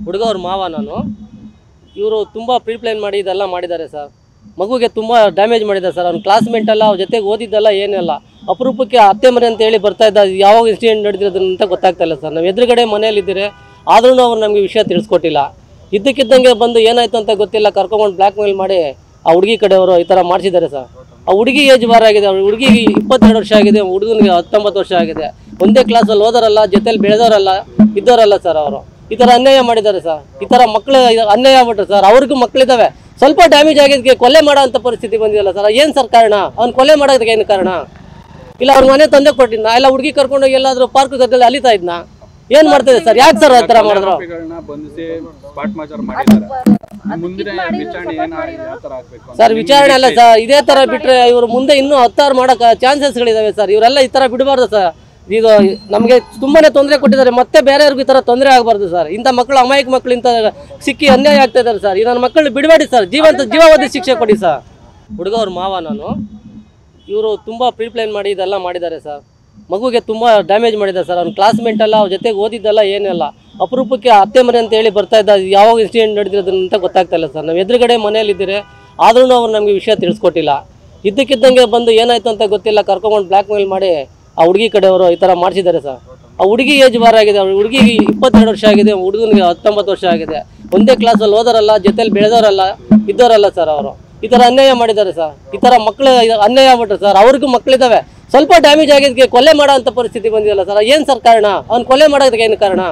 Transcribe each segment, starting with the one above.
ಹುಡುಗ ಅವ್ರ ಮಾವ ನಾನು. ಇವರು ತುಂಬ ಪ್ರೀಪ್ಲೇನ್ ಮಾಡಿ ಇದೆಲ್ಲ ಮಾಡಿದ್ದಾರೆ ಸರ್. ಮಗುಗೆ ತುಂಬ ಡ್ಯಾಮೇಜ್ ಮಾಡಿದ್ದಾರೆ ಸರ್. ಅವ್ನ ಕ್ಲಾಸ್ಮೇಟ್ ಅಲ್ಲ, ಅವ್ರ ಜೊತೆಗೆ ಓದಿದ್ದಲ್ಲ, ಏನಿಲ್ಲ. ಅಪರೂಪಕ್ಕೆ ಅತ್ತೆ ಮನೆ ಅಂತ ಹೇಳಿ ಬರ್ತಾ ಇದ್ದ. ಯಾವಾಗ ಇನ್ಸಿಡೆಂಟ್ ನಡೆದಿರೋದಂತ ಗೊತ್ತಾಗ್ತಾ ಇಲ್ಲ ಸರ್. ನಾವು ಎದುರುಗಡೆ ಮನೆಯಲ್ಲಿದ್ದೀರಿ, ಆದ್ರೂ ಅವ್ರು ನಮಗೆ ವಿಷಯ ತಿಳಿಸ್ಕೊಟ್ಟಿಲ್ಲ. ಇದ್ದಕ್ಕಿದ್ದಂಗೆ ಬಂದು ಏನಾಯ್ತು ಅಂತ ಗೊತ್ತಿಲ್ಲ, ಕರ್ಕೊಂಡ್ಬಂದು ಬ್ಲ್ಯಾಕ್ ಮೇಲ್ ಮಾಡಿ ಆ ಹುಡುಗಿ ಕಡೆಯವರು ಈ ಥರ ಮಾಡಿಸಿದ್ದಾರೆ ಸರ್. ಆ ಹುಡುಗಿ ಏಜ್ ಬಾರ್ ಆಗಿದೆ. ಹುಡುಗಿಗೆ 22 ವರ್ಷ ಆಗಿದೆ, ಹುಡುಗನಿಗೆ 19 ವರ್ಷ ಆಗಿದೆ. ಒಂದೇ ಕ್ಲಾಸಲ್ಲಿ ಓದೋರಲ್ಲ, ಜೊತೆಲಿ ಬೆಳೆದವರಲ್ಲ, ಇದ್ದವರಲ್ಲ ಸರ್. ಅವರು ಈ ಥರ ಅನ್ಯಾಯ ಮಾಡಿದ್ದಾರೆ ಸರ್. ಈ ಥರ ಮಕ್ಕಳು ಅನ್ಯಾಯ ಆಗ್ಬಿಟ್ರೆ ಸರ್. ಅವ್ರಿಗೂ ಮಕ್ಕಳಿದ್ದಾವೆ. ಸ್ವಲ್ಪ ಡ್ಯಾಮೇಜ್ ಆಗಿದ್ದಕ್ಕೆ ಕೊಲೆ ಮಾಡೋ ಅಂಥ ಪರಿಸ್ಥಿತಿ ಬಂದಿಲ್ಲ ಸರ್. ಏನು ಸರ್ ಕಾರಣ? ಅವ್ನು ಕೊಲೆ ಮಾಡೋದಕ್ಕೆ ಏನು ಕಾರಣ? ಇಲ್ಲ ಅವ್ರ ಮನೆ ತಂದೆ ಕೊಟ್ಟಿದ್ನ, ಇಲ್ಲ ಹುಡುಗಿ ಕರ್ಕೊಂಡೋಗಿ ಎಲ್ಲಾದರೂ ಪಾರ್ಕ್ ಗದ್ದೆಯಲ್ಲಿ ಅಲಿತಾ ಇದ್ನ? ಏನು ಮಾಡ್ತಿದೆ ಸರ್? ಯಾಕೆ ಸರ್ ಆ ಥರ ಮಾಡಿದ್ರು? ಸರ್ ವಿಚಾರಣೆ ಅಲ್ಲ ಸರ್, ಇದೇ ಥರ ಬಿಟ್ಟರೆ ಇವರು ಮುಂದೆ ಇನ್ನೂ 10 ಮಾಡೋಕೆ ಚಾನ್ಸಸ್ಗಳಿದ್ದಾವೆ ಸರ್. ಇವರೆಲ್ಲ ಈ ಥರ ಬಿಡಬಾರ್ದು ಸರ್. ಇದು ನಮಗೆ ತುಂಬಾ ತೊಂದರೆ ಕೊಟ್ಟಿದ್ದಾರೆ. ಮತ್ತೆ ಬೇರೆಯವ್ರಿಗೂ ಈ ಥರ ತೊಂದರೆ ಆಗಬಾರ್ದು ಸರ್. ಇಂಥ ಮಕ್ಕಳು, ಅಮಾಯಕ ಮಕ್ಕಳು ಇಂಥ ಸಿಕ್ಕಿ ಅನ್ಯಾಯ ಆಗ್ತಾ ಇದ್ದಾರೆ ಸರ್. ಈ ನನ್ನ ಮಕ್ಕಳು ಬಿಡಬೇಡಿ ಸರ್. ಜೀವಾವಧಿ ಶಿಕ್ಷೆ ಕೊಡಿ ಸರ್. ಹುಡುಗ ಅವ್ರ ಮಾವ ನಾನು. ಇವರು ತುಂಬ ಪ್ರೀಪ್ಲೇನ್ ಮಾಡಿ ಇದೆಲ್ಲ ಮಾಡಿದ್ದಾರೆ ಸರ್. ಮಗುಗೆ ತುಂಬ ಡ್ಯಾಮೇಜ್ ಮಾಡಿದ್ದಾರೆ ಸರ್. ಅವ್ನ ಕ್ಲಾಸ್ಮೇಟ್ ಅಲ್ಲ, ಅವ್ರ ಜೊತೆಗೆ ಓದಿದ್ದಲ್ಲ, ಏನಿಲ್ಲ. ಅಪರೂಪಕ್ಕೆ ಅತ್ತೆ ಮನೆ ಅಂತ ಹೇಳಿ ಬರ್ತಾ ಇದ್ದ. ಯಾವಾಗ ಇನ್ಸಿಡೆಂಟ್ ನಡೆದಿರೋದಂತ ಗೊತ್ತಾಗ್ತಾ ಇಲ್ಲ ಸರ್. ನಾವು ಎದುರುಗಡೆ ಮನೆಯಲ್ಲಿದ್ದೀರಿ, ಆದ್ರೂ ಅವ್ರು ನಮಗೆ ವಿಷಯ ತಿಳಿಸ್ಕೊಟ್ಟಿಲ್ಲ. ಇದ್ದಕ್ಕಿದ್ದಂಗೆ ಬಂದು ಏನಾಯ್ತು ಅಂತ ಗೊತ್ತಿಲ್ಲ, ಕರ್ಕೊಂಡ್ಬಂದು ಬ್ಲ್ಯಾಕ್ ಮೇಲ್ ಮಾಡಿ ಆ ಹುಡುಗಿ ಕಡೆಯವರು ಈ ಥರ ಮಾಡಿಸಿದ್ದಾರೆ ಸರ್. ಆ ಹುಡುಗಿ ಏಜ್ ಬಾರ್ ಆಗಿದೆ. ಹುಡುಗಿಗೆ 22 ವರ್ಷ ಆಗಿದೆ, ಹುಡುಗನಿಗೆ 19 ವರ್ಷ ಆಗಿದೆ. ಒಂದೇ ಕ್ಲಾಸಲ್ಲಿ ಓದೋರಲ್ಲ, ಜೊತೆಲಿ ಬೆಳೆದವರಲ್ಲ, ಇದ್ದವರಲ್ಲ ಸರ್. ಅವರು ಈ ಥರ ಅನ್ಯಾಯ ಮಾಡಿದ್ದಾರೆ ಸರ್. ಈ ಥರ ಮಕ್ಕಳು ಅನ್ಯಾಯ ಆಗ್ಬಿಟ್ರೆ ಸರ್. ಅವ್ರಿಗೂ ಮಕ್ಕಳಿದ್ದಾವೆ. ಸ್ವಲ್ಪ ಡ್ಯಾಮೇಜ್ ಆಗಿದ್ದಕ್ಕೆ ಕೊಲೆ ಮಾಡೋ ಅಂಥ ಪರಿಸ್ಥಿತಿ ಬಂದಿಲ್ಲ ಸರ್. ಏನು ಸರ್ ಕಾರಣ? ಅವ್ನು ಕೊಲೆ ಮಾಡೋದಕ್ಕೆ ಏನು ಕಾರಣ?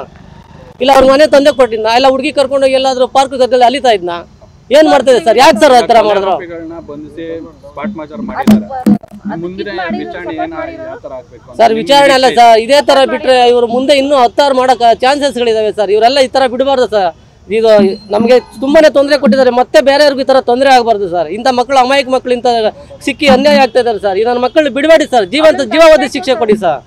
ಇಲ್ಲ ಅವ್ರ ಮನೆ ತಂದೆ ಕೊಟ್ಟಿದ್ನ, ಇಲ್ಲ ಹುಡುಗಿ ಕರ್ಕೊಂಡೋಗಿ ಎಲ್ಲಾದರೂ ಪಾರ್ಕ್ ಗದ್ದೆಯಲ್ಲಿ ಅಲಿತಾ ಇದ್ನ? ಏನು ಮಾಡ್ತಿದೆ ಸರ್? ಯಾಕೆ ಸರ್ ಆ ಥರ ಮಾಡಿದ್ರು? ಸರ್ ವಿಚಾರಣೆ ಅಲ್ಲ ಸರ್, ಇದೇ ಥರ ಬಿಟ್ಟರೆ ಇವರು ಮುಂದೆ ಇನ್ನೂ 10 ಮಾಡೋಕೆ ಚಾನ್ಸಸ್ಗಳಿದ್ದಾವೆ ಸರ್. ಇವರೆಲ್ಲ ಈ ಥರ ಬಿಡಬಾರ್ದು ಸರ್. ಇದು ನಮಗೆ ತುಂಬಾ ತೊಂದರೆ ಕೊಟ್ಟಿದ್ದಾರೆ. ಮತ್ತೆ ಬೇರೆಯವ್ರಿಗೂ ಈ ಥರ ತೊಂದರೆ ಆಗಬಾರ್ದು ಸರ್. ಇಂಥ ಮಕ್ಕಳು, ಅಮಾಯಕ ಮಕ್ಕಳು ಇಂಥ ಸಿಕ್ಕಿ ಅನ್ಯಾಯ ಆಗ್ತಾ ಇದ್ದಾರೆ ಸರ್. ಈ ನನ್ನ ಮಕ್ಕಳು ಬಿಡಬೇಡಿ ಸರ್. ಜೀವಾವಧಿ ಶಿಕ್ಷೆ ಕೊಡಿ ಸರ್.